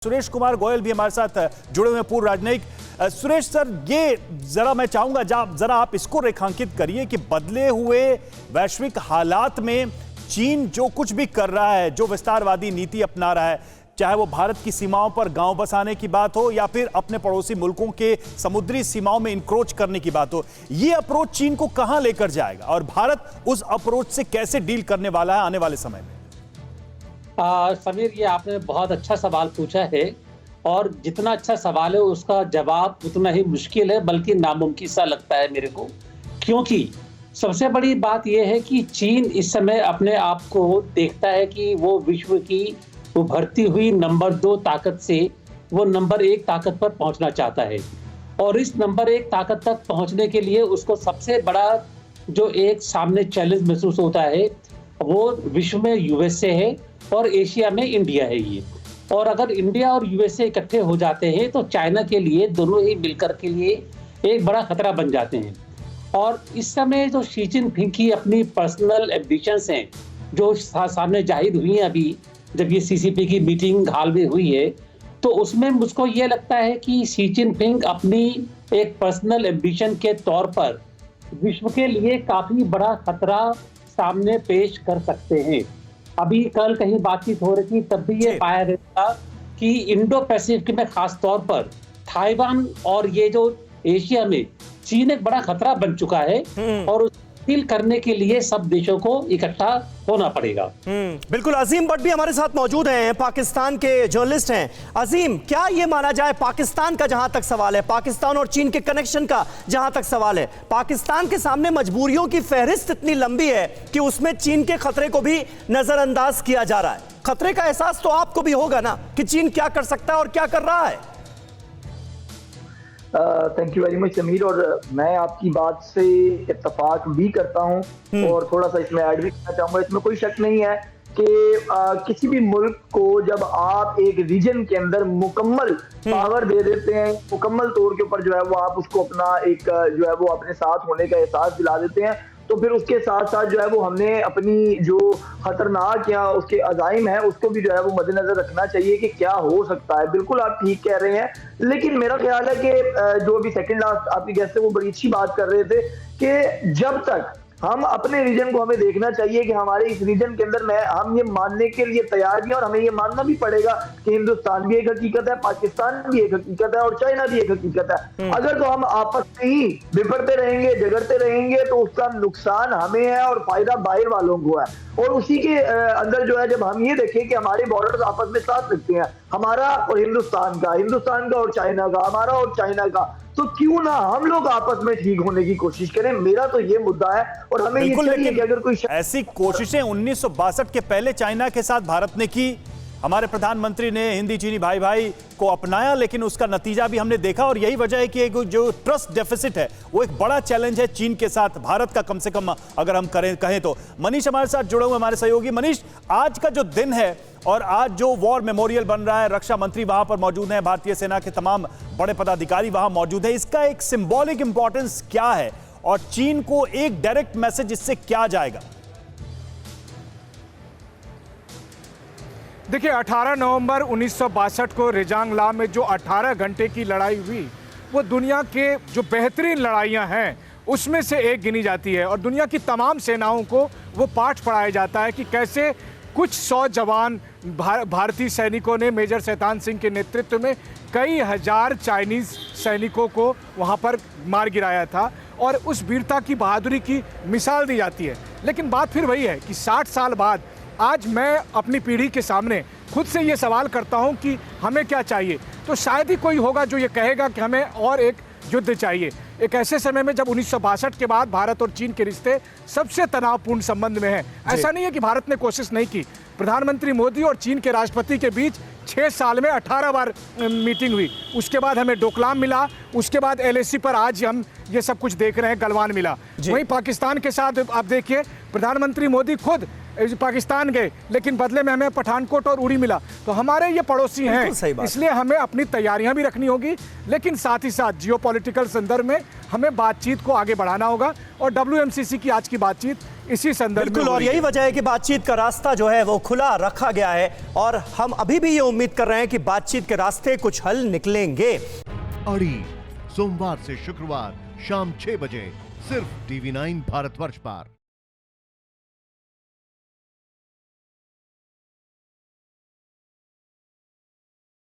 सुरेश कुमार गोयल भी हमारे साथ जुड़े हुए हैं, पूर्व राजनयिक। सुरेश सर, ये जरा मैं चाहूंगा जरा आप इसको रेखांकित करिए कि बदले हुए वैश्विक हालात में चीन जो कुछ भी कर रहा है, जो विस्तारवादी नीति अपना रहा है, चाहे वो भारत की सीमाओं पर गांव बसाने की बात हो या फिर अपने पड़ोसी मुल्कों के समुद्री सीमाओं में इंक्रोच करने की बात हो, ये अप्रोच चीन को कहां लेकर जाएगा और भारत उस अप्रोच से कैसे डील करने वाला है आने वाले समय में? समीर, ये आपने बहुत अच्छा सवाल पूछा है और जितना अच्छा सवाल है उसका जवाब उतना ही मुश्किल है, बल्कि नामुमकिन सा लगता है मेरे को। क्योंकि सबसे बड़ी बात यह है कि चीन इस समय अपने आप को देखता है कि वो विश्व की उभरती हुई नंबर 2 ताकत से वो नंबर 1 ताकत पर पहुंचना चाहता है। और इस नंबर 1 ताकत तक पहुंचने के लिए उसको सबसे बड़ा जो एक सामने चैलेंज महसूस होता है वो विश्व में यूएसए है और एशिया में इंडिया है ये। और अगर इंडिया और यूएसए इकट्ठे हो जाते हैं तो चाइना के लिए दोनों ही मिलकर के लिए एक बड़ा खतरा बन जाते हैं। और इस समय जो शी जिनपिंग की अपनी पर्सनल एम्बिशंस हैं जो सामने जाहिर हुई हैं, अभी जब ये सीसीपी की मीटिंग हाल में हुई है, तो उसमें मुझको ये लगता है कि शी जिनपिंग अपनी एक पर्सनल एम्बिशन के तौर पर विश्व के लिए काफी बड़ा खतरा सामने पेश कर सकते हैं। अभी कल कहीं बातचीत हो रही थी, तब भी ये पाया गया था कि इंडो पैसिफिक में खास तौर पर ताइवान और ये जो एशिया में चीन एक बड़ा खतरा बन चुका है और उस डील करने के लिए सब देशों को इकट्ठा होना पड़ेगा। बिल्कुल। अजीम भट्ट भी हमारे साथ मौजूद हैं, पाकिस्तान के जर्नलिस्ट हैं। अजीम, क्या ये माना जाए, पाकिस्तान का जहां तक सवाल है, पाकिस्तान और चीन के कनेक्शन का जहां तक सवाल है, पाकिस्तान के सामने मजबूरियों की फहरिस्त इतनी लंबी है कि उसमें चीन के खतरे को भी नजरअंदाज किया जा रहा है। खतरे का एहसास तो आपको भी होगा ना कि चीन क्या कर सकता है और क्या कर रहा है। Thank you very much Sameer, और मैं आपकी बात से इत्तेफाक भी करता हूं और थोड़ा सा इसमें ऐड भी करना चाहूंगा। इसमें कोई शक नहीं है कि किसी भी मुल्क को जब आप एक रीजन के अंदर मुकम्मल पावर दे देते हैं, मुकम्मल तौर के ऊपर जो है वो आप उसको अपना एक जो है वो अपने साथ होने का एहसास दिला देते हैं, तो फिर उसके साथ साथ जो है वो हमने अपनी जो खतरनाक या उसके अजाइम है उसको भी जो है वो मद्देनजर रखना चाहिए कि क्या हो सकता है। बिल्कुल आप ठीक कह रहे हैं, लेकिन मेरा ख्याल है कि जो अभी सेकंड लास्ट आपकी गेस्ट है वो बड़ी अच्छी बात कर रहे थे कि जब तक हम अपने रीजन को हमें देखना चाहिए कि हमारे इस रीजन के अंदर हम ये मानने के लिए तैयार नहीं, और हमें ये मानना भी पड़ेगा कि हिंदुस्तान भी एक हकीकत है, पाकिस्तान भी एक हकीकत है और चाइना भी एक हकीकत है। अगर तो हम आपस में ही बिफरते रहेंगे, झगड़ते रहेंगे, तो उसका नुकसान हमें है और फायदा बाहर वालों को है। और उसी के अंदर जो है जब हम ये देखें कि हमारे बॉर्डर्स आपस में साथ लगते हैं, हमारा और हिंदुस्तान का और चाइना का, हमारा और चाइना का, तो क्यों ना हम लोग आपस में ठीक होने की कोशिश करें। मेरा तो ये मुद्दा है और हमें ये चाहिए कि अगर कोई ऐसी कोशिशें 1962 के पहले चाइना के साथ भारत ने की, हमारे प्रधानमंत्री ने हिंदी चीनी भाई भाई को अपनाया, लेकिन उसका नतीजा भी हमने देखा और यही वजह है कि जो ट्रस्ट डेफिसिट है वो एक बड़ा चैलेंज है चीन के साथ भारत का, कम से कम अगर हम कहें तो। मनीष हमारे साथ जुड़े हुए, हमारे सहयोगी। मनीष, आज का जो दिन है और आज जो वॉर मेमोरियल बन रहा है, रक्षा मंत्री वहां पर मौजूद हैं, भारतीय सेना के तमाम बड़े पदाधिकारी वहां मौजूद है, इसका एक सिंबॉलिक इंपॉर्टेंस क्या है और चीन को एक डायरेक्ट मैसेज इससे क्या जाएगा? देखिए, 18 नवंबर 1962 को रेजांगला में जो 18 घंटे की लड़ाई हुई वो दुनिया के जो बेहतरीन लड़ाइयां हैं उसमें से एक गिनी जाती है और दुनिया की तमाम सेनाओं को वो पाठ पढ़ाया जाता है कि कैसे कुछ 100 जवान भारतीय सैनिकों ने मेजर शैतान सिंह के नेतृत्व में कई हजार चाइनीज़ सैनिकों को वहाँ पर मार गिराया था और उस वीरता की बहादुरी की मिसाल दी जाती है। लेकिन बात फिर वही है कि 60 साल बाद आज मैं अपनी पीढ़ी के सामने खुद से ये सवाल करता हूँ कि हमें क्या चाहिए, तो शायद ही कोई होगा जो ये कहेगा कि हमें और एक युद्ध चाहिए। एक ऐसे समय में जब 1962 के बाद भारत और चीन के रिश्ते सबसे तनावपूर्ण संबंध में हैं। ऐसा नहीं है कि भारत ने कोशिश नहीं की, प्रधानमंत्री मोदी और चीन के राष्ट्रपति के बीच 6 साल में 18 बार मीटिंग हुई। उसके बाद हमें डोकलाम मिला, उसके बाद LAC पर आज हम ये सब कुछ देख रहे हैं, गलवान मिला। वहीं पाकिस्तान के साथ आप देखिए, प्रधानमंत्री मोदी खुद पाकिस्तान गए लेकिन बदले में हमें पठानकोट और उड़ी मिला। तो हमारे ये पड़ोसी हैं, इसलिए हमें अपनी तैयारियां भी रखनी होगी, लेकिन साथ ही साथ जियोपॉलिटिकल संदर्भ में हमें बातचीत को आगे बढ़ाना होगा। और WMCC की आज की बातचीत इसी संदर्भ में बिल्कुल, हो और रही है। यही वजह है कि बातचीत का रास्ता जो है वो खुला रखा गया है और हम अभी भी ये उम्मीद कर रहे हैं कि बातचीत के रास्ते कुछ हल निकलेंगे। अड़ी सोमवार से शुक्रवार शाम 6 बजे सिर्फ TV9 भारतवर्ष पर।